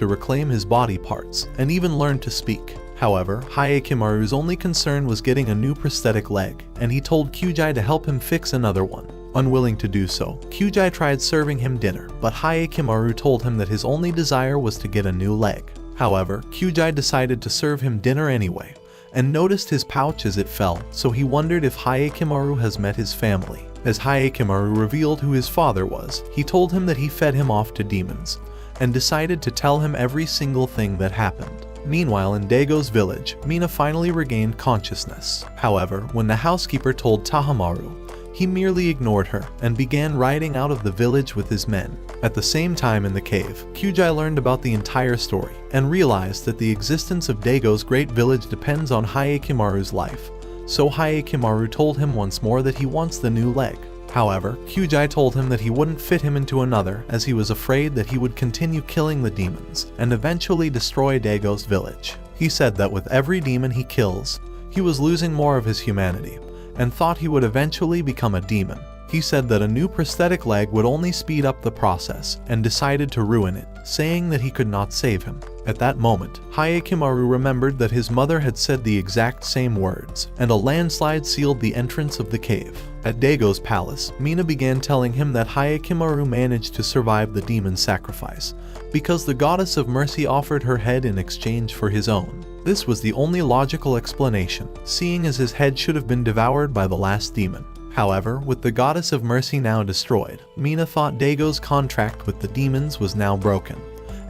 to reclaim his body parts, and even learned to speak. However, Hyakimaru's only concern was getting a new prosthetic leg, and he told Kyujai to help him fix another one. Unwilling to do so, Kyujai tried serving him dinner, but Hyakimaru told him that his only desire was to get a new leg. However, Kyujai decided to serve him dinner anyway, and noticed his pouch as it fell, so he wondered if Hyakimaru has met his family. As Hyakimaru revealed who his father was, he told him that he fed him off to demons, and decided to tell him every single thing that happened. Meanwhile, in Daigo's village, Mina finally regained consciousness. However, when the housekeeper told Tahamaru, he merely ignored her and began riding out of the village with his men. At the same time in the cave, Kyujai learned about the entire story and realized that the existence of Daigo's great village depends on Hyakimaru's life. So Hyakimaru told him once more that he wants the new leg. However, Kyujai told him that he wouldn't fit him into another, as he was afraid that he would continue killing the demons and eventually destroy Daigo's village. He said that with every demon he kills, he was losing more of his humanity, and thought he would eventually become a demon. He said that a new prosthetic leg would only speed up the process, and decided to ruin it, saying that he could not save him. At that moment, Hyakimaru remembered that his mother had said the exact same words, and a landslide sealed the entrance of the cave. At Daigo's palace, Mina began telling him that Hyakimaru managed to survive the demon sacrifice, because the goddess of mercy offered her head in exchange for his own. This was the only logical explanation, seeing as his head should have been devoured by the last demon. However, with the goddess of mercy now destroyed, Mina thought Daigo's contract with the demons was now broken,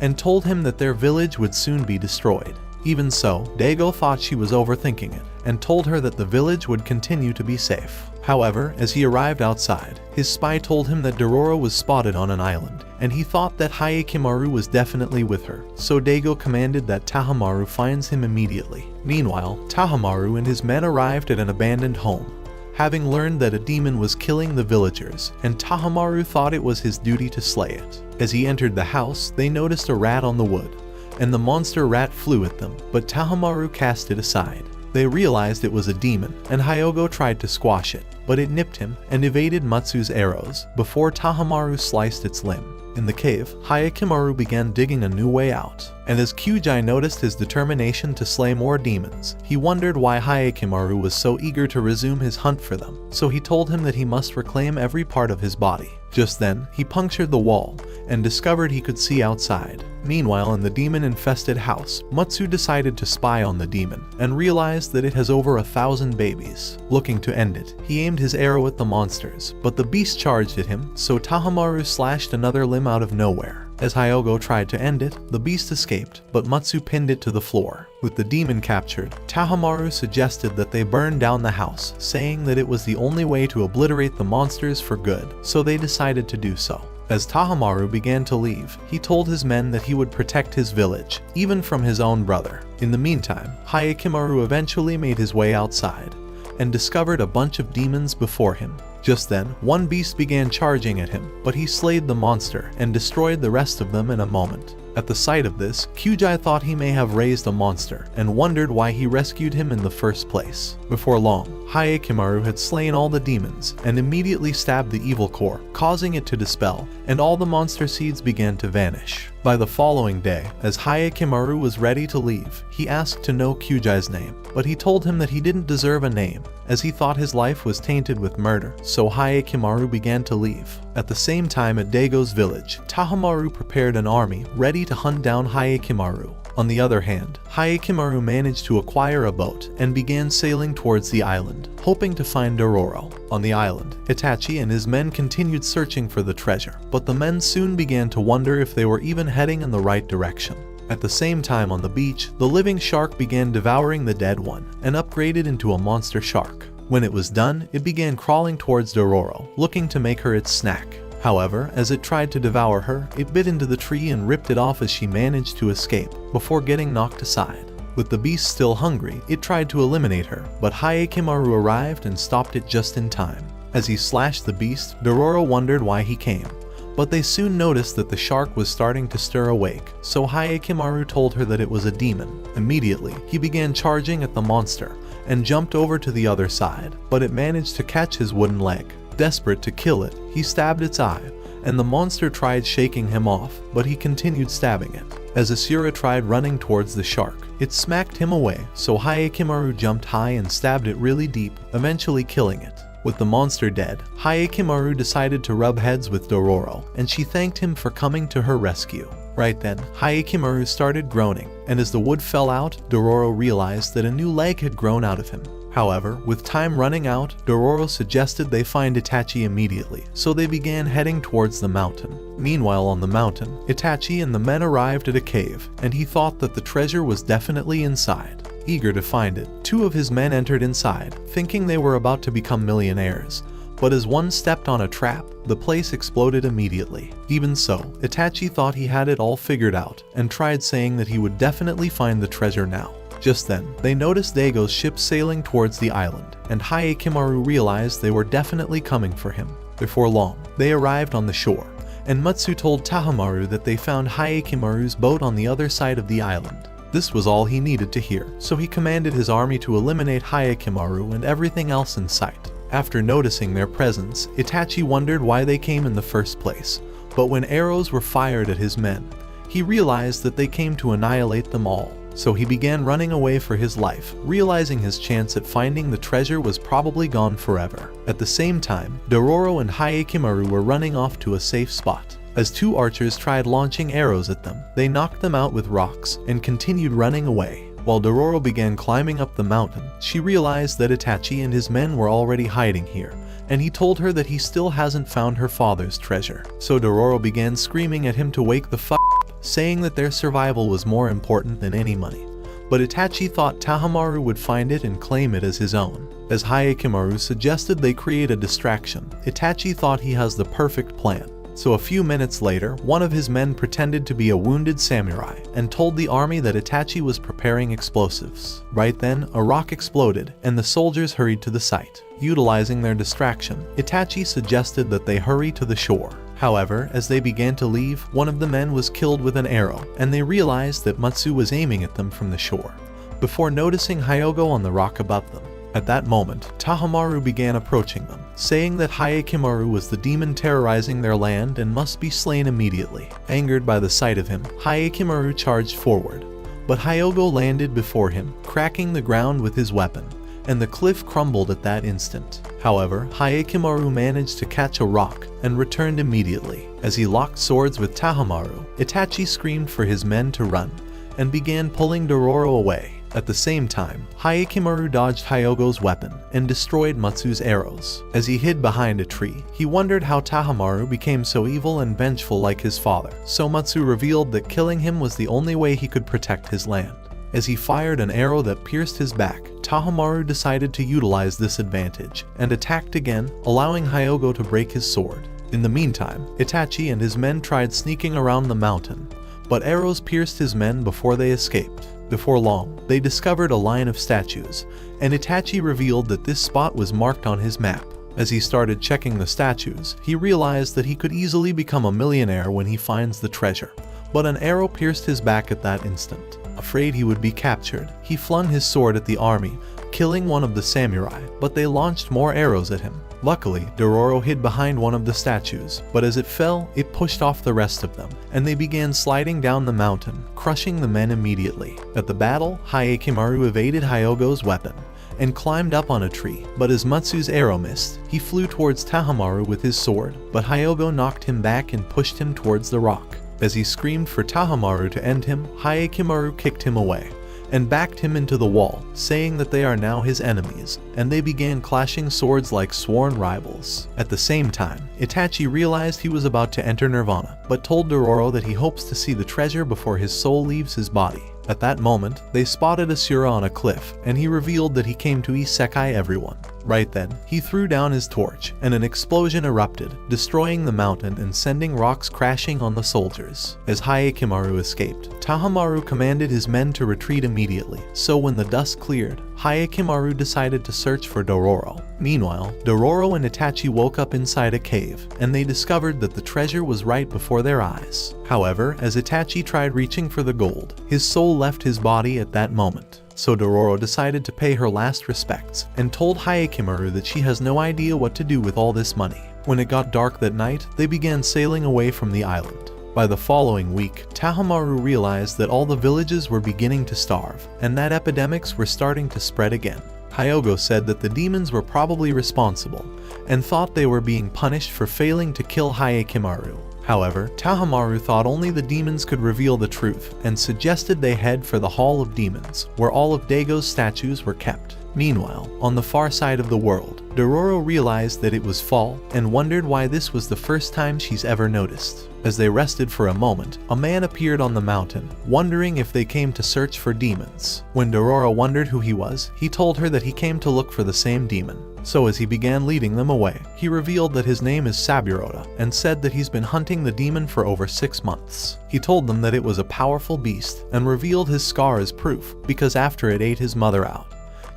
and told him that their village would soon be destroyed. Even so, Daigo thought she was overthinking it, and told her that the village would continue to be safe. However, as he arrived outside, his spy told him that Dororo was spotted on an island, and he thought that Hyakimaru was definitely with her, so Daigo commanded that Tahamaru finds him immediately. Meanwhile, Tahamaru and his men arrived at an abandoned home, having learned that a demon was killing the villagers, and Tahamaru thought it was his duty to slay it. As he entered the house, they noticed a rat on the wood, and the monster rat flew at them, but Tahamaru cast it aside. They realized it was a demon, and Hyogo tried to squash it, but it nipped him and evaded Matsu's arrows before Tahamaru sliced its limb. In the cave, Hyakimaru began digging a new way out, and as Kyujai noticed his determination to slay more demons, he wondered why Hyakimaru was so eager to resume his hunt for them, so he told him that he must reclaim every part of his body. Just then, he punctured the wall and discovered he could see outside. Meanwhile, in the demon-infested house, Matsu decided to spy on the demon and realized that it has over 1,000 babies. Looking to end it, he aimed his arrow at the monsters, but the beast charged at him, so Tahamaru slashed another limb out of nowhere. As Hyogo tried to end it, the beast escaped, but Matsu pinned it to the floor. With the demon captured, Tahamaru suggested that they burn down the house, saying that it was the only way to obliterate the monsters for good, so they decided to do so. As Tahamaru began to leave, he told his men that he would protect his village, even from his own brother. In the meantime, Hyakimaru eventually made his way outside, and discovered a bunch of demons before him. Just then, one beast began charging at him, but he slayed the monster and destroyed the rest of them in a moment. At the sight of this, Kyujai thought he may have raised a monster and wondered why he rescued him in the first place. Before long, Hyakimaru had slain all the demons and immediately stabbed the evil core, causing it to dispel, and all the monster seeds began to vanish. By the following day, as Hyakimaru was ready to leave, he asked to know Kyujai's name, but he told him that he didn't deserve a name, as he thought his life was tainted with murder, so Hyakimaru began to leave. At the same time at Daigo's village, Tahamaru prepared an army ready to hunt down Hyakimaru. On the other hand, Hyakimaru managed to acquire a boat and began sailing towards the island, hoping to find Dororo. On the island, Itachi and his men continued searching for the treasure, but the men soon began to wonder if they were even heading in the right direction. At the same time on the beach, the living shark began devouring the dead one and upgraded into a monster shark. When it was done, it began crawling towards Dororo, looking to make her its snack. However, as it tried to devour her, it bit into the tree and ripped it off as she managed to escape, before getting knocked aside. With the beast still hungry, it tried to eliminate her, but Hyakimaru arrived and stopped it just in time. As he slashed the beast, Dororo wondered why he came, but they soon noticed that the shark was starting to stir awake, so Hyakimaru told her that it was a demon. Immediately, he began charging at the monster, and jumped over to the other side, but it managed to catch his wooden leg. Desperate to kill it, he stabbed its eye, and the monster tried shaking him off, but he continued stabbing it. As Asura tried running towards the shark, it smacked him away, so Hyakimaru jumped high and stabbed it really deep, eventually killing it. With the monster dead, Hyakimaru decided to rub heads with Dororo, and she thanked him for coming to her rescue. Right then, Hyakimaru started groaning, and as the wood fell out, Dororo realized that a new leg had grown out of him. However, with time running out, Dororo suggested they find Itachi immediately, so they began heading towards the mountain. Meanwhile on the mountain, Itachi and the men arrived at a cave, and he thought that the treasure was definitely inside. Eager to find it, 2 of his men entered inside, thinking they were about to become millionaires. But as one stepped on a trap, the place exploded immediately. Even so, Itachi thought he had it all figured out, and tried saying that he would definitely find the treasure now. Just then, they noticed Daigo's ship sailing towards the island, and Hyakimaru realized they were definitely coming for him. Before long, they arrived on the shore, and Matsu told Tahamaru that they found Hyakimaru's boat on the other side of the island. This was all he needed to hear, so he commanded his army to eliminate Hyakimaru and everything else in sight. After noticing their presence, Itachi wondered why they came in the first place, but when arrows were fired at his men, he realized that they came to annihilate them all. So he began running away for his life, realizing his chance at finding the treasure was probably gone forever. At the same time, Dororo and Hyakimaru were running off to a safe spot. As 2 archers tried launching arrows at them, they knocked them out with rocks and continued running away. While Dororo began climbing up the mountain, she realized that Itachi and his men were already hiding here, and he told her that he still hasn't found her father's treasure. So Dororo began screaming at him to wake the f*** up, saying that their survival was more important than any money. But Itachi thought Tahamaru would find it and claim it as his own. As Hyakimaru suggested they create a distraction, Itachi thought he has the perfect plan. So a few minutes later, one of his men pretended to be a wounded samurai and told the army that Itachi was preparing explosives. Right then, a rock exploded and the soldiers hurried to the site. Utilizing their distraction, Itachi suggested that they hurry to the shore. However, as they began to leave, one of the men was killed with an arrow, and they realized that Matsu was aiming at them from the shore, before noticing Hyogo on the rock above them. At that moment, Tahamaru began approaching them, saying that Hyakimaru was the demon terrorizing their land and must be slain immediately. Angered by the sight of him, Hyakimaru charged forward, but Hyogo landed before him, cracking the ground with his weapon, and the cliff crumbled at that instant. However, Hyakimaru managed to catch a rock and returned immediately. As he locked swords with Tahamaru, Itachi screamed for his men to run, and began pulling Dororo away. At the same time, Hyakimaru dodged Hyogo's weapon and destroyed Matsu's arrows. As he hid behind a tree, he wondered how Tahamaru became so evil and vengeful like his father, so Matsu revealed that killing him was the only way he could protect his land. As he fired an arrow that pierced his back, Tahamaru decided to utilize this advantage and attacked again, allowing Hyogo to break his sword. In the meantime, Itachi and his men tried sneaking around the mountain, but arrows pierced his men before they escaped. Before long, they discovered a line of statues, and Itachi revealed that this spot was marked on his map. As he started checking the statues, he realized that he could easily become a millionaire when he finds the treasure, but an arrow pierced his back at that instant. Afraid he would be captured, he flung his sword at the army, killing one of the samurai, but they launched more arrows at him. Luckily, Dororo hid behind one of the statues, but as it fell, it pushed off the rest of them, and they began sliding down the mountain, crushing the men immediately. At the battle, Hyakimaru evaded Hyogo's weapon and climbed up on a tree, but as Matsu's arrow missed, he flew towards Tahamaru with his sword, but Hyogo knocked him back and pushed him towards the rock. As he screamed for Tahamaru to end him, Hyakimaru kicked him away and backed him into the wall, saying that they are now his enemies, and they began clashing swords like sworn rivals. At the same time, Itachi realized he was about to enter Nirvana, but told Dororo that he hopes to see the treasure before his soul leaves his body. At that moment, they spotted Asura on a cliff, and he revealed that he came to isekai everyone. Right then, he threw down his torch, and an explosion erupted, destroying the mountain and sending rocks crashing on the soldiers. As Hyakimaru escaped, Tahamaru commanded his men to retreat immediately, so when the dust cleared, Hyakimaru decided to search for Dororo. Meanwhile, Dororo and Itachi woke up inside a cave, and they discovered that the treasure was right before their eyes. However, as Itachi tried reaching for the gold, his soul left his body at that moment. So Dororo decided to pay her last respects, and told Hyakimaru that she has no idea what to do with all this money. When it got dark that night, they began sailing away from the island. By the following week, Tahamaru realized that all the villages were beginning to starve, and that epidemics were starting to spread again. Hyogo said that the demons were probably responsible, and thought they were being punished for failing to kill Hyakimaru. However, Tahamaru thought only the demons could reveal the truth, and suggested they head for the Hall of Demons, where all of Dago's statues were kept. Meanwhile, on the far side of the world, Dororo realized that it was fall, and wondered why this was the first time she's ever noticed. As they rested for a moment, a man appeared on the mountain, wondering if they came to search for demons. When Dororo wondered who he was, he told her that he came to look for the same demon. So as he began leading them away, he revealed that his name is Saburoda, and said that he's been hunting the demon for over 6 months. He told them that it was a powerful beast, and revealed his scar as proof, because after it ate his mother out.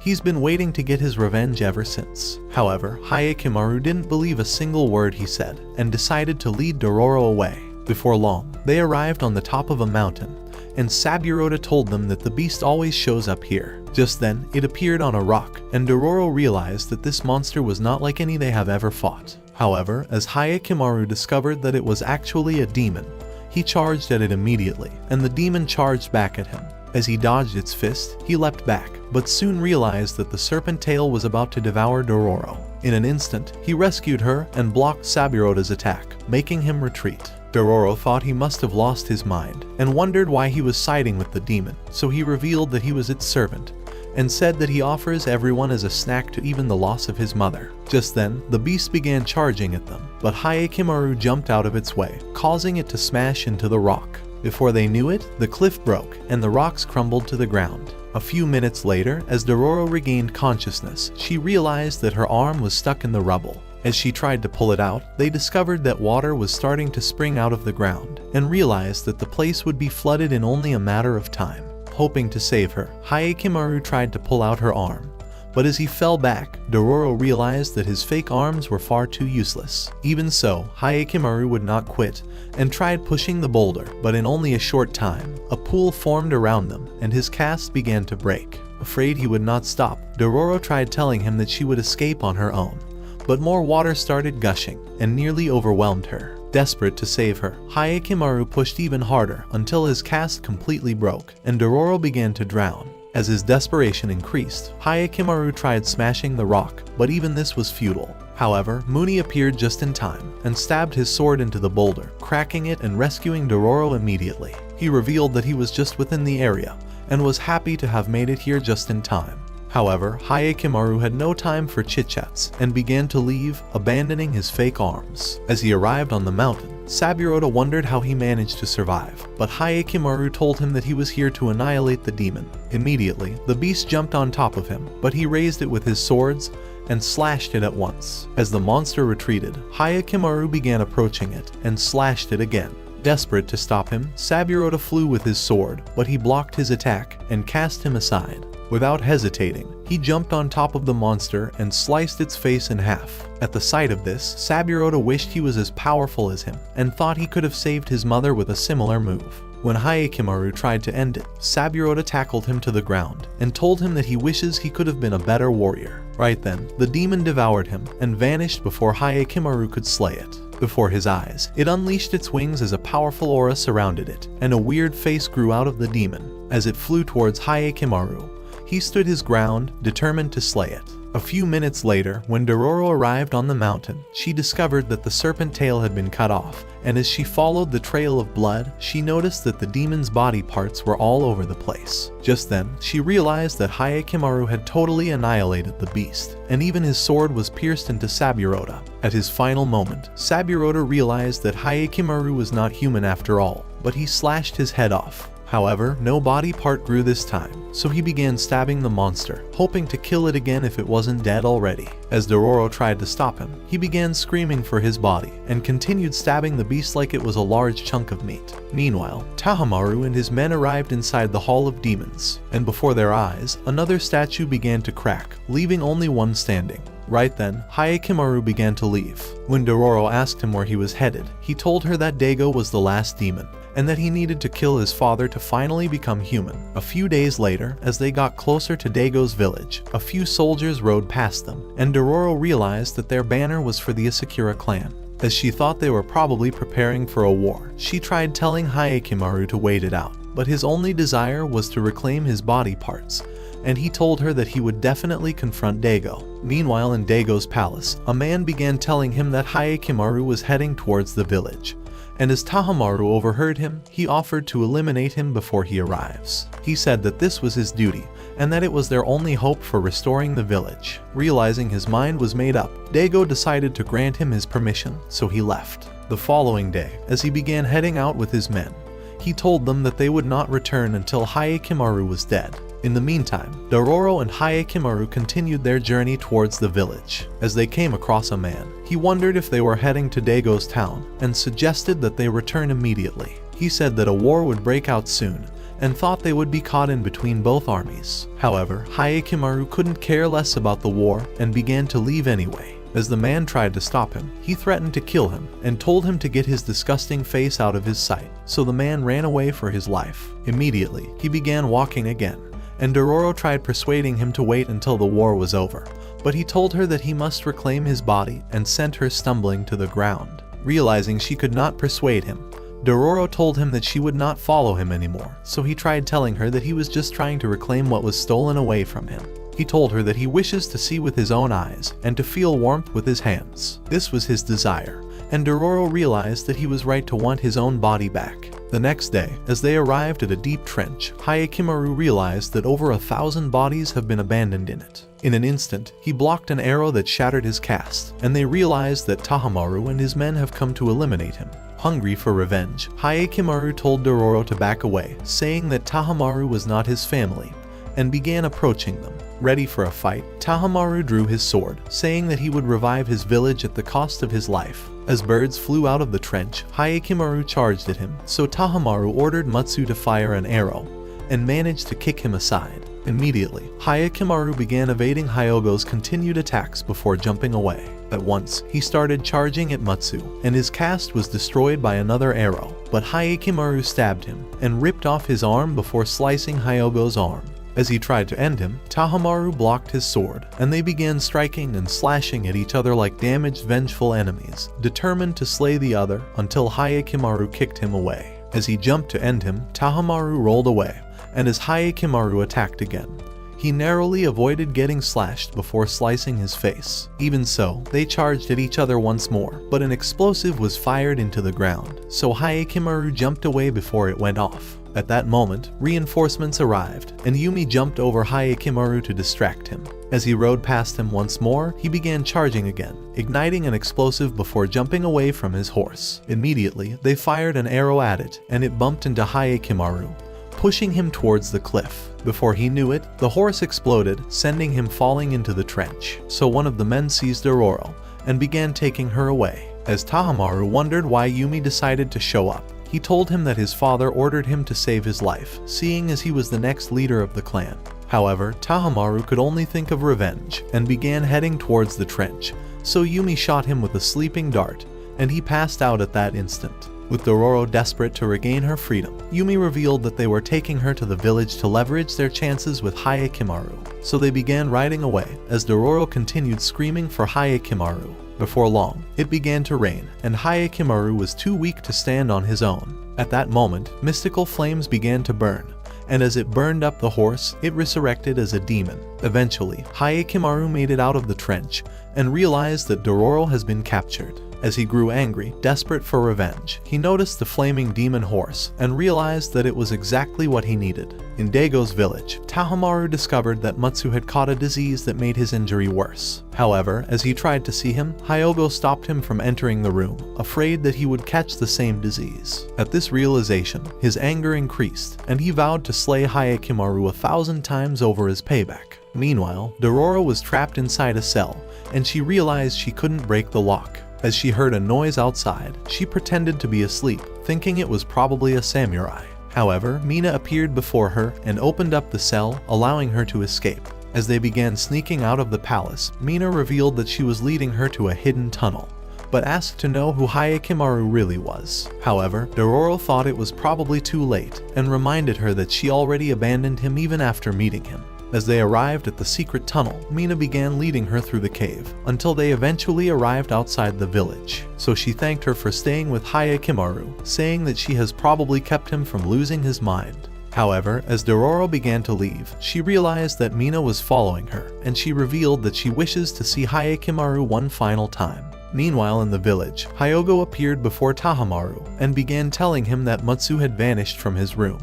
He's been waiting to get his revenge ever since. However, Hyakimaru didn't believe a single word he said, and decided to lead Dororo away. Before long, they arrived on the top of a mountain, and Saburoda told them that the beast always shows up here. Just then, it appeared on a rock, and Dororo realized that this monster was not like any they have ever fought. However, as Hyakimaru discovered that it was actually a demon, he charged at it immediately, and the demon charged back at him. As he dodged its fist, he leapt back, but soon realized that the serpent tail was about to devour Dororo. In an instant, he rescued her and blocked Saburoda's attack, making him retreat. Dororo thought he must have lost his mind, and wondered why he was siding with the demon, so he revealed that he was its servant, and said that he offers everyone as a snack to even the loss of his mother. Just then, the beast began charging at them, but Hyakimaru jumped out of its way, causing it to smash into the rock. Before they knew it, the cliff broke, and the rocks crumbled to the ground. A few minutes later, as Dororo regained consciousness, she realized that her arm was stuck in the rubble. As she tried to pull it out, they discovered that water was starting to spring out of the ground, and realized that the place would be flooded in only a matter of time. Hoping to save her, Hyakimaru tried to pull out her arm. But as he fell back, Dororo realized that his fake arms were far too useless. Even so, Hyakimaru would not quit, and tried pushing the boulder, but in only a short time, a pool formed around them, and his cast began to break. Afraid he would not stop, Dororo tried telling him that she would escape on her own. But more water started gushing, and nearly overwhelmed her. Desperate to save her, Hyakimaru pushed even harder until his cast completely broke, and Dororo began to drown. As his desperation increased, Hyakimaru tried smashing the rock, but even this was futile. However, Muni appeared just in time, and stabbed his sword into the boulder, cracking it and rescuing Dororo immediately. He revealed that he was just within the area, and was happy to have made it here just in time. However, Hyakimaru had no time for chit-chats, and began to leave, abandoning his fake arms. As he arrived on the mountain, Saburoda wondered how he managed to survive, but Hyakimaru told him that he was here to annihilate the demon. Immediately, the beast jumped on top of him, but he raised it with his swords, and slashed it at once. As the monster retreated, Hyakimaru began approaching it, and slashed it again. Desperate to stop him, Saburoda flew with his sword, but he blocked his attack, and cast him aside. Without hesitating, he jumped on top of the monster and sliced its face in half. At the sight of this, Saburoda wished he was as powerful as him, and thought he could have saved his mother with a similar move. When Hyakimaru tried to end it, Saburoda tackled him to the ground, and told him that he wishes he could have been a better warrior. Right then, the demon devoured him, and vanished before Hyakimaru could slay it. Before his eyes, it unleashed its wings as a powerful aura surrounded it, and a weird face grew out of the demon. As it flew towards Hyakimaru, he stood his ground, determined to slay it. A few minutes later, when Dororo arrived on the mountain, she discovered that the serpent tail had been cut off, and as she followed the trail of blood, she noticed that the demon's body parts were all over the place. Just then, she realized that Hyakimaru had totally annihilated the beast, and even his sword was pierced into Saburoda. At his final moment, Saburoda realized that Hyakimaru was not human after all, but he slashed his head off. However, no body part grew this time, so he began stabbing the monster, hoping to kill it again if it wasn't dead already. As Dororo tried to stop him, he began screaming for his body, and continued stabbing the beast like it was a large chunk of meat. Meanwhile, Tahamaru and his men arrived inside the Hall of Demons, and before their eyes, another statue began to crack, leaving only one standing. Right then, Hayakimaru began to leave. When Dororo asked him where he was headed, he told her that Daigo was the last demon, and that he needed to kill his father to finally become human. A few days later, as they got closer to Daigo's village, a few soldiers rode past them, and Dororo realized that their banner was for the Asakura clan. As she thought they were probably preparing for a war, she tried telling Hayakimaru to wait it out, but his only desire was to reclaim his body parts, and he told her that he would definitely confront Daigo. Meanwhile, in Daigo's palace, a man began telling him that Hayakimaru was heading towards the village, and as Tahamaru overheard him, he offered to eliminate him before he arrives. He said that this was his duty, and that it was their only hope for restoring the village. Realizing his mind was made up, Daigo decided to grant him his permission, so he left. The following day, as he began heading out with his men, he told them that they would not return until Hayakimaru was dead. In the meantime, Dororo and Hayakimaru continued their journey towards the village. As they came across a man, he wondered if they were heading to Daigo's town, and suggested that they return immediately. He said that a war would break out soon, and thought they would be caught in between both armies. However, Hayakimaru couldn't care less about the war, and began to leave anyway. As the man tried to stop him, he threatened to kill him, and told him to get his disgusting face out of his sight, so the man ran away for his life. Immediately, he began walking again, and Dororo tried persuading him to wait until the war was over, but he told her that he must reclaim his body and sent her stumbling to the ground. Realizing she could not persuade him, Dororo told him that she would not follow him anymore, so he tried telling her that he was just trying to reclaim what was stolen away from him. He told her that he wishes to see with his own eyes and to feel warmth with his hands. This was his desire, and Dororo realized that he was right to want his own body back. The next day, as they arrived at a deep trench, Hayakimaru realized that over 1,000 bodies have been abandoned in it. In an instant, he blocked an arrow that shattered his cast, and they realized that Tahamaru and his men have come to eliminate him. Hungry for revenge, Hayakimaru told Dororo to back away, saying that Tahamaru was not his family, and began approaching them. Ready for a fight, Tahamaru drew his sword, saying that he would revive his village at the cost of his life. As birds flew out of the trench, Hayakimaru charged at him, so Tahamaru ordered Matsu to fire an arrow, and managed to kick him aside. Immediately, Hayakimaru began evading Hyogo's continued attacks before jumping away. At once, he started charging at Matsu, and his cast was destroyed by another arrow, but Hayakimaru stabbed him, and ripped off his arm before slicing Hyogo's arm. As he tried to end him, Tahamaru blocked his sword, and they began striking and slashing at each other like damaged, vengeful enemies, determined to slay the other until Hayakimaru kicked him away. As he jumped to end him, Tahamaru rolled away, and as Hayakimaru attacked again, he narrowly avoided getting slashed before slicing his face. Even so, they charged at each other once more, but an explosive was fired into the ground, so Hayakimaru jumped away before it went off. At that moment, reinforcements arrived, and Yumi jumped over Hayakimaru to distract him. As he rode past him once more, he began charging again, igniting an explosive before jumping away from his horse. Immediately, they fired an arrow at it, and it bumped into Hayakimaru, pushing him towards the cliff. Before he knew it, the horse exploded, sending him falling into the trench. So one of the men seized Dororo, and began taking her away. As Tahamaru wondered why Yumi decided to show up, he told him that his father ordered him to save his life, seeing as he was the next leader of the clan. However, Tahamaru could only think of revenge, and began heading towards the trench, so Yumi shot him with a sleeping dart, and he passed out at that instant. With Dororo desperate to regain her freedom, Yumi revealed that they were taking her to the village to leverage their chances with Hayakimaru, so they began riding away, as Dororo continued screaming for Hayakimaru. Before long, it began to rain, and Hayakimaru was too weak to stand on his own. At that moment, mystical flames began to burn, and as it burned up the horse, it resurrected as a demon. Eventually, Hayakimaru made it out of the trench, and realized that Dororo has been captured. As he grew angry, desperate for revenge, he noticed the flaming demon horse, and realized that it was exactly what he needed. In Daigo's village, Tahamaru discovered that Matsu had caught a disease that made his injury worse. However, as he tried to see him, Hyogo stopped him from entering the room, afraid that he would catch the same disease. At this realization, his anger increased, and he vowed to slay Hayakimaru 1,000 times over as payback. Meanwhile, Dororo was trapped inside a cell, and she realized she couldn't break the lock. As she heard a noise outside, she pretended to be asleep, thinking it was probably a samurai. However, Mina appeared before her and opened up the cell, allowing her to escape. As they began sneaking out of the palace, Mina revealed that she was leading her to a hidden tunnel, but asked to know who Hyakkimaru really was. However, Dororo thought it was probably too late, and reminded her that she already abandoned him even after meeting him. As they arrived at the secret tunnel, Mina began leading her through the cave, until they eventually arrived outside the village. So she thanked her for staying with Hyakkimaru, saying that she has probably kept him from losing his mind. However, as Dororo began to leave, she realized that Mina was following her, and she revealed that she wishes to see Hyakkimaru one final time. Meanwhile in the village, Hyogo appeared before Tahamaru and began telling him that Mutsu had vanished from his room,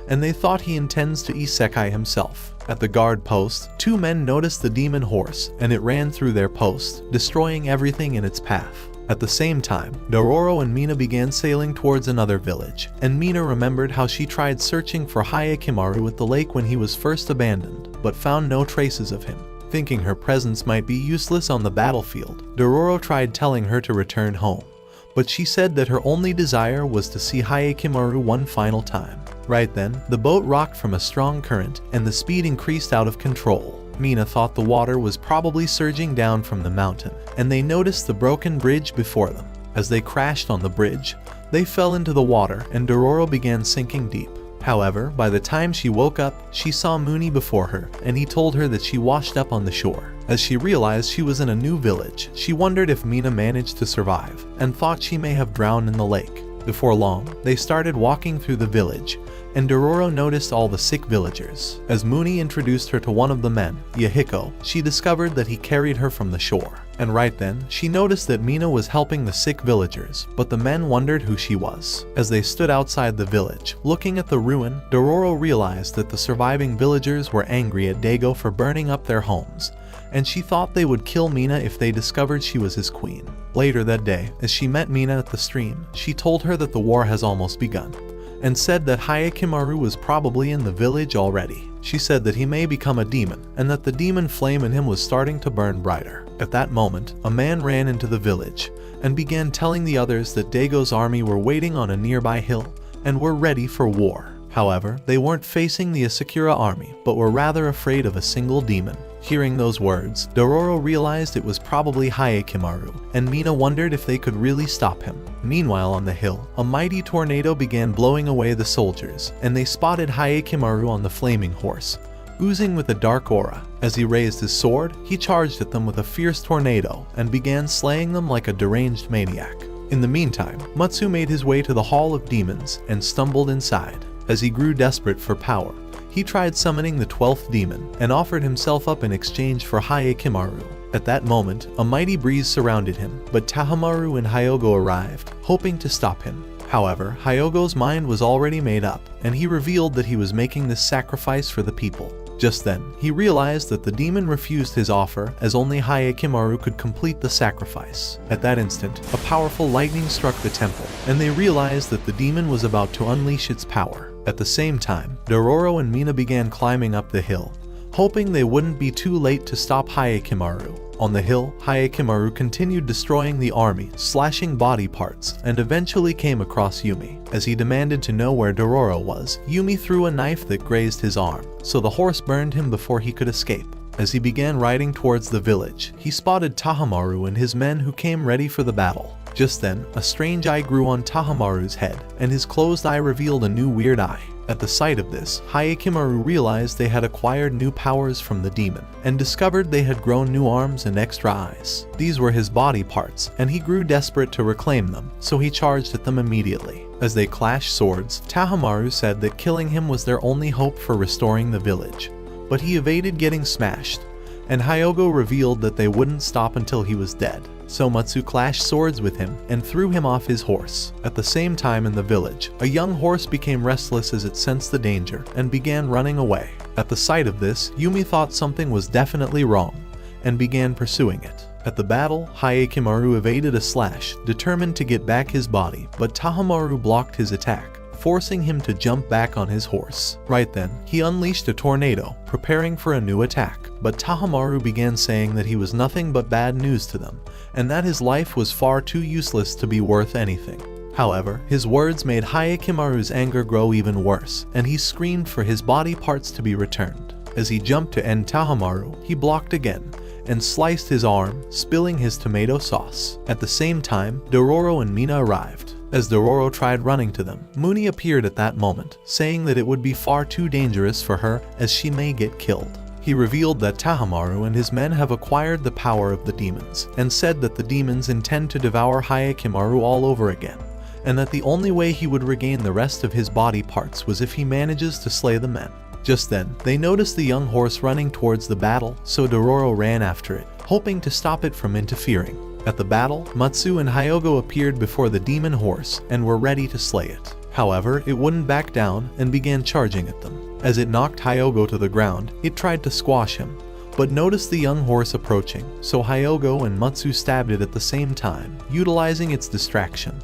and they thought he intends to isekai himself. At the guard post, two men noticed the demon horse, and it ran through their post, destroying everything in its path. At the same time, Dororo and Mina began sailing towards another village, and Mina remembered how she tried searching for Hyakkimaru at the lake when he was first abandoned, but found no traces of him. Thinking her presence might be useless on the battlefield, Dororo tried telling her to return home, but she said that her only desire was to see Hyakkimaru one final time. Right then, the boat rocked from a strong current, and the speed increased out of control. Mina thought the water was probably surging down from the mountain, and they noticed the broken bridge before them. As they crashed on the bridge, they fell into the water, and Dororo began sinking deep. However, by the time she woke up, she saw Muni before her, and he told her that she washed up on the shore. As she realized she was in a new village, she wondered if Mina managed to survive, and thought she may have drowned in the lake. Before long, they started walking through the village, and Dororo noticed all the sick villagers. As Muni introduced her to one of the men, Yahiko, she discovered that he carried her from the shore. And right then, she noticed that Mina was helping the sick villagers, but the men wondered who she was. As they stood outside the village, looking at the ruin, Dororo realized that the surviving villagers were angry at Daigo for burning up their homes, and she thought they would kill Mina if they discovered she was his queen. Later that day, as she met Mina at the stream, she told her that the war has almost begun, and said that Hyakkimaru was probably in the village already. She said that he may become a demon, and that the demon flame in him was starting to burn brighter. At that moment, a man ran into the village, and began telling the others that Daigo's army were waiting on a nearby hill, and were ready for war. However, they weren't facing the Asakura army, but were rather afraid of a single demon. Hearing those words, Dororo realized it was probably Hyakkimaru, and Mina wondered if they could really stop him. Meanwhile on the hill, a mighty tornado began blowing away the soldiers, and they spotted Hyakkimaru on the flaming horse, oozing with a dark aura. As he raised his sword, he charged at them with a fierce tornado, and began slaying them like a deranged maniac. In the meantime, Mutsu made his way to the Hall of Demons, and stumbled inside. As he grew desperate for power, he tried summoning the 12th demon, and offered himself up in exchange for Hyakkimaru. At that moment, a mighty breeze surrounded him, but Tahamaru and Hyogo arrived, hoping to stop him. However, Hyogo's mind was already made up, and he revealed that he was making this sacrifice for the people. Just then, he realized that the demon refused his offer, as only Hyakkimaru could complete the sacrifice. At that instant, a powerful lightning struck the temple, and they realized that the demon was about to unleash its power. At the same time, Dororo and Mina began climbing up the hill, hoping they wouldn't be too late to stop Hyakkimaru. On the hill, Hyakkimaru continued destroying the army, slashing body parts, and eventually came across Yumi. As he demanded to know where Dororo was, Yumi threw a knife that grazed his arm, so the horse burned him before he could escape. As he began riding towards the village, he spotted Tahamaru and his men who came ready for the battle. Just then, a strange eye grew on Tahamaru's head, and his closed eye revealed a new weird eye. At the sight of this, Hyakkimaru realized they had acquired new powers from the demon, and discovered they had grown new arms and extra eyes. These were his body parts, and he grew desperate to reclaim them, so he charged at them immediately. As they clashed swords, Tahamaru said that killing him was their only hope for restoring the village, but he evaded getting smashed, and Hyogo revealed that they wouldn't stop until he was dead. So Mutsu clashed swords with him and threw him off his horse. At the same time in the village, a young horse became restless as it sensed the danger and began running away. At the sight of this, Yumi thought something was definitely wrong and began pursuing it. At the battle, Hyakkimaru evaded a slash, determined to get back his body, but Tahamaru blocked his attack, forcing him to jump back on his horse. Right then, he unleashed a tornado, preparing for a new attack, but Tahamaru began saying that he was nothing but bad news to them, and that his life was far too useless to be worth anything. However, his words made Hyakkimaru's anger grow even worse, and he screamed for his body parts to be returned. As he jumped to end Tahamaru, he blocked again and sliced his arm, spilling his tomato sauce. At the same time, Dororo and Mina arrived. As Dororo tried running to them, Muni appeared at that moment, saying that it would be far too dangerous for her as she may get killed. He revealed that Tahamaru and his men have acquired the power of the demons, and said that the demons intend to devour Hayakimaru all over again, and that the only way he would regain the rest of his body parts was if he manages to slay the men. Just then, they noticed the young horse running towards the battle, so Dororo ran after it, hoping to stop it from interfering. At the battle, Matsu and Hyogo appeared before the demon horse and were ready to slay it. However, it wouldn't back down and began charging at them. As it knocked Hyogo to the ground, it tried to squash him, but noticed the young horse approaching, so Hyogo and Matsu stabbed it at the same time, utilizing its distraction,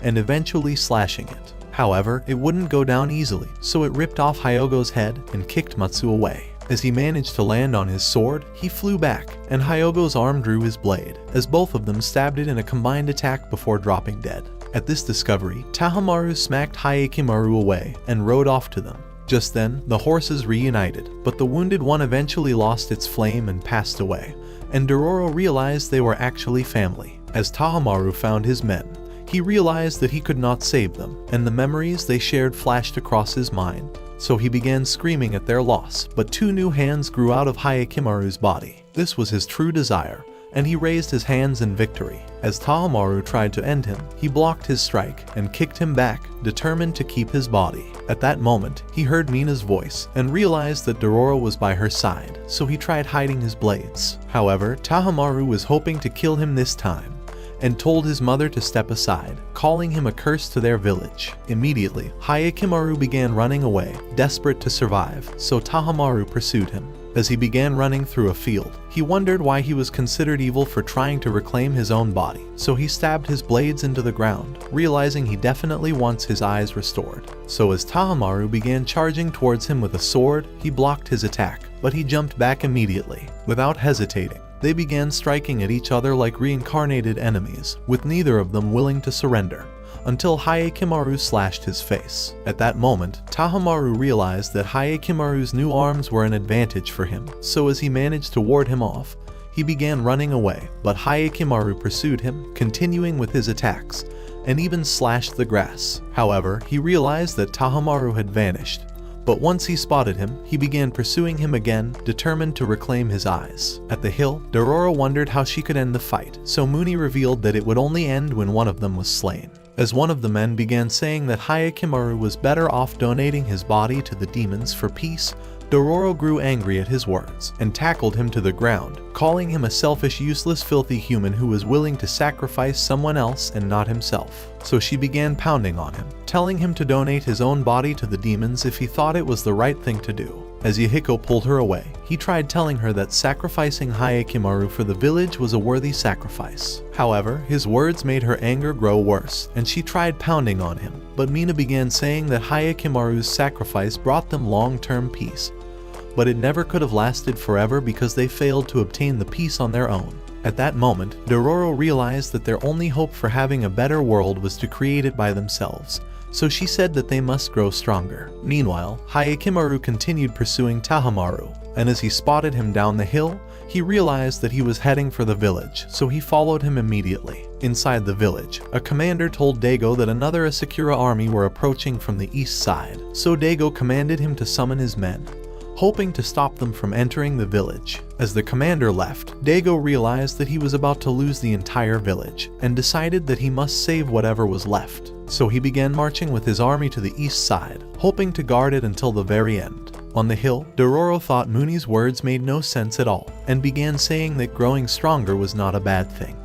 and eventually slashing it. However, it wouldn't go down easily, so it ripped off Hyogo's head and kicked Matsu away. As he managed to land on his sword, he flew back, and Hyogo's arm drew his blade, as both of them stabbed it in a combined attack before dropping dead. At this discovery, Tahamaru smacked Hayakimaru away and rode off to them. Just then, the horses reunited, but the wounded one eventually lost its flame and passed away, and Dororo realized they were actually family. As Tahamaru found his men, he realized that he could not save them, and the memories they shared flashed across his mind. So he began screaming at their loss, but two new hands grew out of Hayakimaru's body. This was his true desire, and he raised his hands in victory. As Tahamaru tried to end him, he blocked his strike and kicked him back, determined to keep his body. At that moment, he heard Mina's voice and realized that Dororo was by her side, so he tried hiding his blades. However, Tahamaru was hoping to kill him this time, and told his mother to step aside, calling him a curse to their village. Immediately, Hayakimaru began running away, desperate to survive, so Tahamaru pursued him. As he began running through a field, he wondered why he was considered evil for trying to reclaim his own body, so he stabbed his blades into the ground, realizing he definitely wants his eyes restored. So as Tahamaru began charging towards him with a sword, he blocked his attack, but he jumped back immediately. Without hesitating, they began striking at each other like reincarnated enemies, with neither of them willing to surrender, until Hayakimaru slashed his face. At that moment, Tahamaru realized that Hayakimaru's new arms were an advantage for him, so as he managed to ward him off, he began running away, but Hayakimaru pursued him, continuing with his attacks, and even slashed the grass. However, he realized that Tahamaru had vanished, but once he spotted him, he began pursuing him again, determined to reclaim his eyes. At the hill, Dororo wondered how she could end the fight, so Muni revealed that it would only end when one of them was slain. As one of the men began saying that Hayakimaru was better off donating his body to the demons for peace, Dororo grew angry at his words and tackled him to the ground, calling him a selfish, useless, filthy human who was willing to sacrifice someone else and not himself. So she began pounding on him, telling him to donate his own body to the demons if he thought it was the right thing to do. As Yahiko pulled her away, he tried telling her that sacrificing Hayakimaru for the village was a worthy sacrifice. However, his words made her anger grow worse, and she tried pounding on him, but Mina began saying that Hayakimaru's sacrifice brought them long-term peace, but it never could have lasted forever because they failed to obtain the peace on their own. At that moment, Dororo realized that their only hope for having a better world was to create it by themselves, so she said that they must grow stronger. Meanwhile, Hayakimaru continued pursuing Tahamaru, and as he spotted him down the hill, he realized that he was heading for the village, so he followed him immediately. Inside the village, a commander told Daigo that another Asakura army were approaching from the east side, so Daigo commanded him to summon his men, hoping to stop them from entering the village. As the commander left, Daigo realized that he was about to lose the entire village, and decided that he must save whatever was left. So he began marching with his army to the east side, hoping to guard it until the very end. On the hill, Dororo thought Muni's words made no sense at all, and began saying that growing stronger was not a bad thing,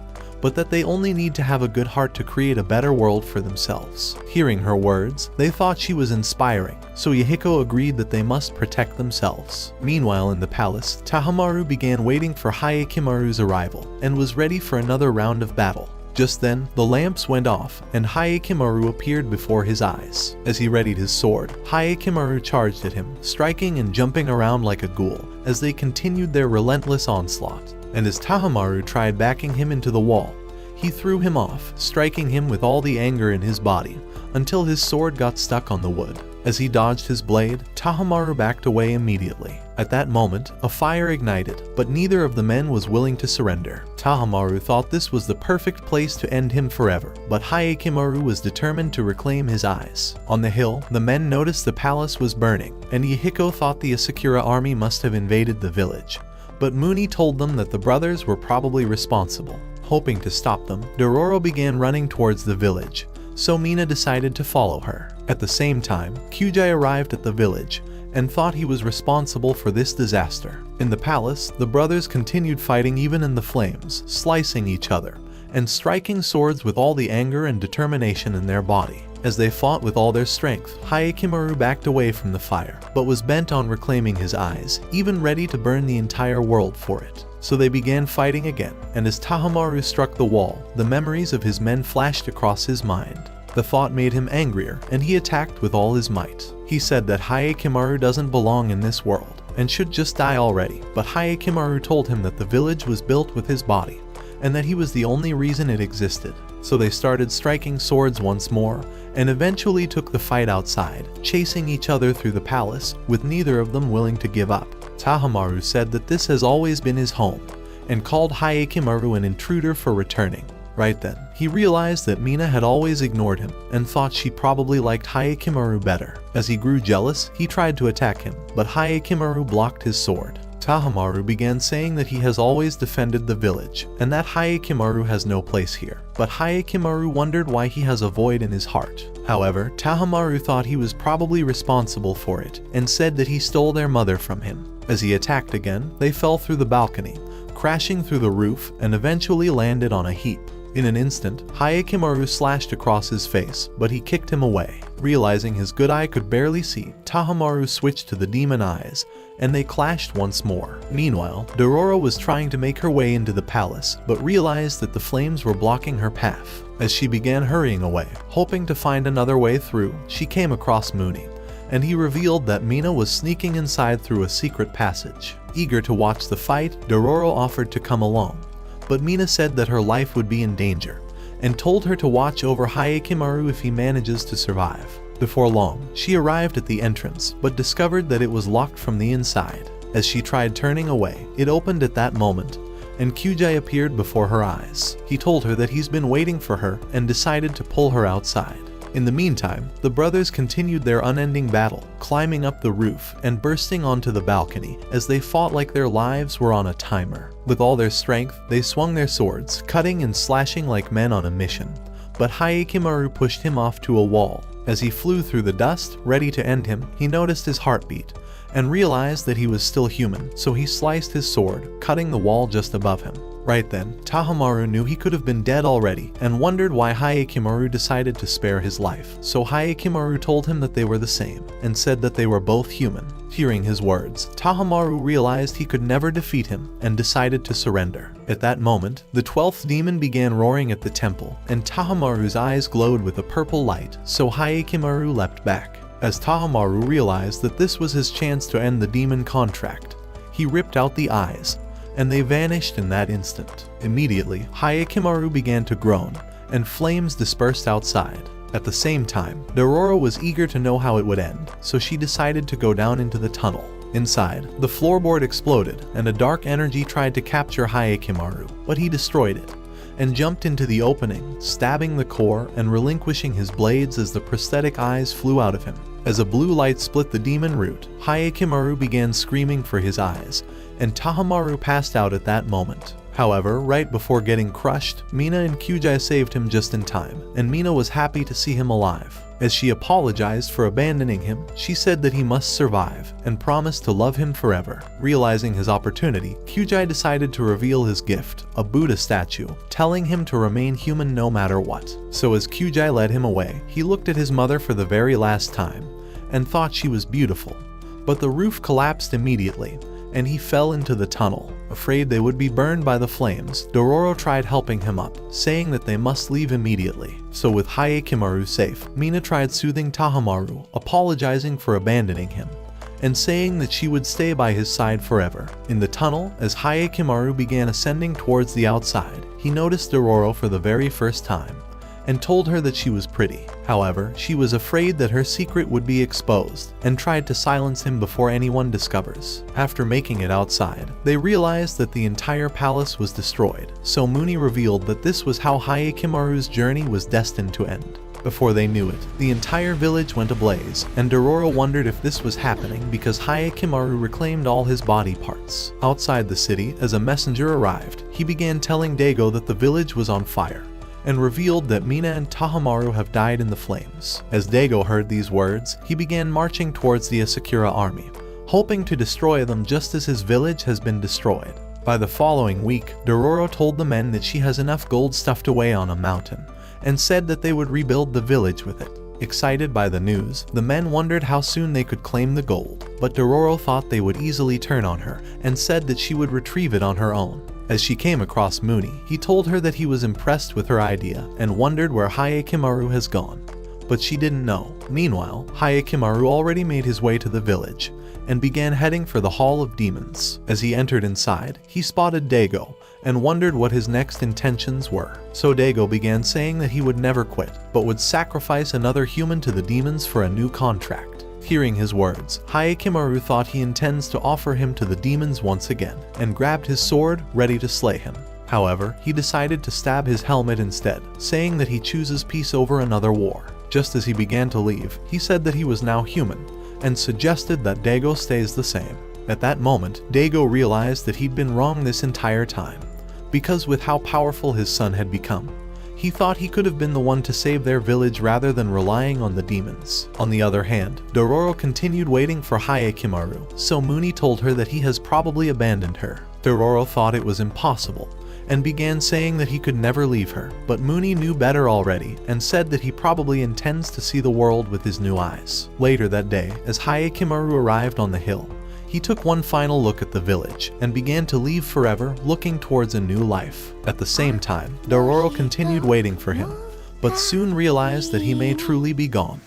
but that they only need to have a good heart to create a better world for themselves. Hearing her words, they thought she was inspiring, so Yahiko agreed that they must protect themselves. Meanwhile in the palace, Tahamaru began waiting for Hayakimaru's arrival, and was ready for another round of battle. Just then, the lamps went off, and Hayakimaru appeared before his eyes. As he readied his sword, Hayakimaru charged at him, striking and jumping around like a ghoul, as they continued their relentless onslaught. And as Tahamaru tried backing him into the wall, he threw him off, striking him with all the anger in his body, until his sword got stuck on the wood. As he dodged his blade, Tahamaru backed away immediately. At that moment, a fire ignited, but neither of the men was willing to surrender. Tahamaru thought this was the perfect place to end him forever, but Hyakimaru was determined to reclaim his eyes. On the hill, the men noticed the palace was burning, and Yahiko thought the Asakura army must have invaded the village. But Muni told them that the brothers were probably responsible. Hoping to stop them, Dororo began running towards the village, so Mina decided to follow her. At the same time, Kyujai arrived at the village and thought he was responsible for this disaster. In the palace, the brothers continued fighting even in the flames, slicing each other and striking swords with all the anger and determination in their body. As they fought with all their strength, Hyakimaru backed away from the fire, but was bent on reclaiming his eyes, even ready to burn the entire world for it. So they began fighting again, and as Tahamaru struck the wall, the memories of his men flashed across his mind. The thought made him angrier, and he attacked with all his might. He said that Hyakimaru doesn't belong in this world, and should just die already, but Hyakimaru told him that the village was built with his body, and that he was the only reason it existed. So they started striking swords once more, and eventually took the fight outside, chasing each other through the palace, with neither of them willing to give up. Tahamaru said that this has always been his home, and called Hyakimaru an intruder for returning. Right then, he realized that Mina had always ignored him, and thought she probably liked Hyakimaru better. As he grew jealous, he tried to attack him, but Hyakimaru blocked his sword. Tahamaru began saying that he has always defended the village, and that Hyakimaru has no place here. But Hyakimaru wondered why he has a void in his heart. However, Tahamaru thought he was probably responsible for it, and said that he stole their mother from him. As he attacked again, they fell through the balcony, crashing through the roof, and eventually landed on a heap. In an instant, Hyakimaru slashed across his face, but he kicked him away. Realizing his good eye could barely see, Tahamaru switched to the demon eyes, and they clashed once more. Meanwhile, Dororo was trying to make her way into the palace, but realized that the flames were blocking her path. As she began hurrying away, hoping to find another way through, she came across Muni, and he revealed that Mina was sneaking inside through a secret passage. Eager to watch the fight, Dororo offered to come along, but Mina said that her life would be in danger, and told her to watch over Hyakimaru if he manages to survive. Before long, she arrived at the entrance, but discovered that it was locked from the inside. As she tried turning away, it opened at that moment, and Kyujai appeared before her eyes. He told her that he's been waiting for her, and decided to pull her outside. In the meantime, the brothers continued their unending battle, climbing up the roof and bursting onto the balcony as they fought like their lives were on a timer. With all their strength, they swung their swords, cutting and slashing like men on a mission. But Hyakimaru pushed him off to a wall. As he flew through the dust, ready to end him, he noticed his heartbeat and realized that he was still human, so he sliced his sword, cutting the wall just above him. Right then, Tahamaru knew he could have been dead already and wondered why Hyakimaru decided to spare his life. So Hyakimaru told him that they were the same and said that they were both human. Hearing his words, Tahamaru realized he could never defeat him and decided to surrender. At that moment, the 12th demon began roaring at the temple, and Tahamaru's eyes glowed with a purple light, so Hyakimaru leapt back. As Tahamaru realized that this was his chance to end the demon contract, he ripped out the eyes, and they vanished in that instant. Immediately, Hyakimaru began to groan, and flames dispersed outside. At the same time, Dororo was eager to know how it would end, so she decided to go down into the tunnel. Inside, the floorboard exploded, and a dark energy tried to capture Hyakimaru, but he destroyed it, and jumped into the opening, stabbing the core and relinquishing his blades as the prosthetic eyes flew out of him. As a blue light split the demon root, Hyakimaru began screaming for his eyes, and Tahamaru passed out at that moment. However, right before getting crushed, Mina and Kyujai saved him just in time, and Mina was happy to see him alive. As she apologized for abandoning him, she said that he must survive, and promised to love him forever. Realizing his opportunity, Kyujai decided to reveal his gift, a Buddha statue, telling him to remain human no matter what. So as Kyujai led him away, he looked at his mother for the very last time, and thought she was beautiful. But the roof collapsed immediately, and he fell into the tunnel. Afraid they would be burned by the flames, Dororo tried helping him up, saying that they must leave immediately. So with Hyakimaru safe, Mina tried soothing Tahamaru, apologizing for abandoning him, and saying that she would stay by his side forever. In the tunnel, as Hyakimaru began ascending towards the outside, he noticed Dororo for the very first time, and told her that she was pretty. However, she was afraid that her secret would be exposed and tried to silence him before anyone discovers. After making it outside, they realized that the entire palace was destroyed, so Mooney revealed that this was how Hayakimaru's journey was destined to end. Before they knew it, the entire village went ablaze, and Dororo wondered if this was happening because Hayakimaru reclaimed all his body parts. Outside the city, as a messenger arrived, he began telling Daigo that the village was on fire, and revealed that Mina and Tahamaru have died in the flames. As Daigo heard these words, he began marching towards the Asakura army, hoping to destroy them just as his village has been destroyed. By the following week, Dororo told the men that she has enough gold stuffed away on a mountain, and said that they would rebuild the village with it. Excited by the news, the men wondered how soon they could claim the gold, but Dororo thought they would easily turn on her and said that she would retrieve it on her own. As she came across Mooney, he told her that he was impressed with her idea and wondered where Hayakimaru has gone, but she didn't know. Meanwhile, Hayakimaru already made his way to the village and began heading for the Hall of Demons. As he entered inside, he spotted Daigo and wondered what his next intentions were. So Daigo began saying that he would never quit, but would sacrifice another human to the demons for a new contract. Hearing his words, Hayakimaru thought he intends to offer him to the demons once again, and grabbed his sword, ready to slay him. However, he decided to stab his helmet instead, saying that he chooses peace over another war. Just as he began to leave, he said that he was now human, and suggested that Daigo stays the same. At that moment, Daigo realized that he'd been wrong this entire time, because with how powerful his son had become, he thought he could have been the one to save their village rather than relying on the demons. On the other hand, Dororo continued waiting for Hayakimaru, so Mooney told her that he has probably abandoned her. Dororo thought it was impossible, and began saying that he could never leave her, but Mooney knew better already and said that he probably intends to see the world with his new eyes. Later that day, as Hayakimaru arrived on the hill, he took one final look at the village and began to leave forever, looking towards a new life. At the same time, Dororo continued waiting for him, but soon realized that he may truly be gone.